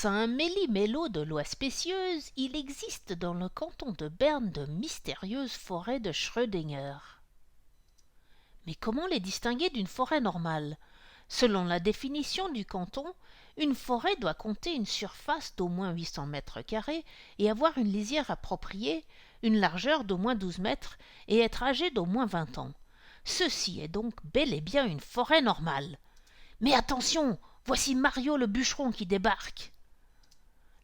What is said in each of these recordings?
Grâce à un méli-mélo de lois spécieuses, il existe dans le canton de Berne de mystérieuses forêts de Schrödinger. Mais comment les distinguer d'une forêt normale? Selon la définition du canton, une forêt doit compter une surface d'au moins 800 mètres carrés et avoir une lisière appropriée, une largeur d'au moins 12 mètres et être âgée d'au moins 20 ans. Ceci est donc bel et bien une forêt normale. Mais attention, voici Mario le bûcheron qui débarque.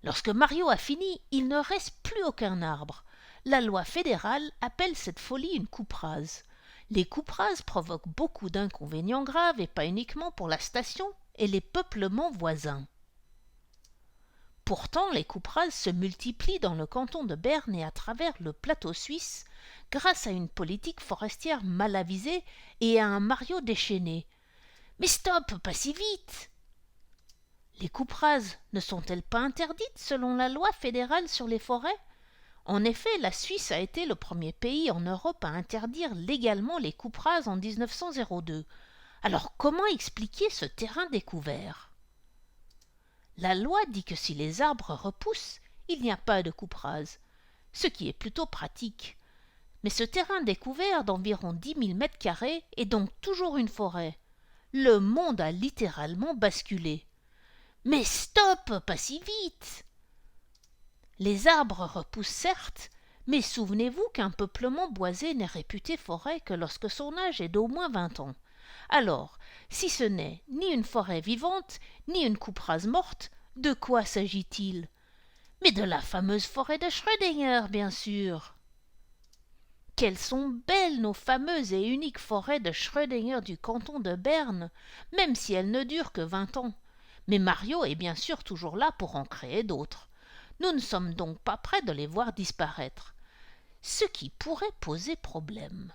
Lorsque Mario a fini, il ne reste plus aucun arbre. La loi fédérale appelle cette folie une coupe rase. Les coupes rases provoquent beaucoup d'inconvénients graves et pas uniquement pour la station et les peuplements voisins. Pourtant, les coupes rases se multiplient dans le canton de Berne et à travers le plateau suisse grâce à une politique forestière mal avisée et à un Mario déchaîné. Mais stop, pas si vite! Les coupes rases ne sont-elles pas interdites selon la loi fédérale sur les forêts? En effet, la Suisse a été le premier pays en Europe à interdire légalement les coupes rases en 1902. Alors comment expliquer ce terrain découvert? La loi dit que si les arbres repoussent, il n'y a pas de coupe rase, ce qui est plutôt pratique. Mais ce terrain découvert d'environ 10 000 mètres carrés est donc toujours une forêt. Le monde a littéralement basculé. Mais stop, pas si vite! Les arbres repoussent certes, mais souvenez-vous qu'un peuplement boisé n'est réputé forêt que lorsque son âge est d'au moins 20 ans. Alors, si ce n'est ni une forêt vivante, ni une coupe rase morte, de quoi s'agit-il? Mais de la fameuse forêt de Schrödinger, bien sûr. Quelles sont belles nos fameuses et uniques forêts de Schrödinger du canton de Berne, même si elles ne durent que 20 ans. Mais Mario est bien sûr toujours là pour en créer d'autres. Nous ne sommes donc pas près de les voir disparaître, ce qui pourrait poser problème.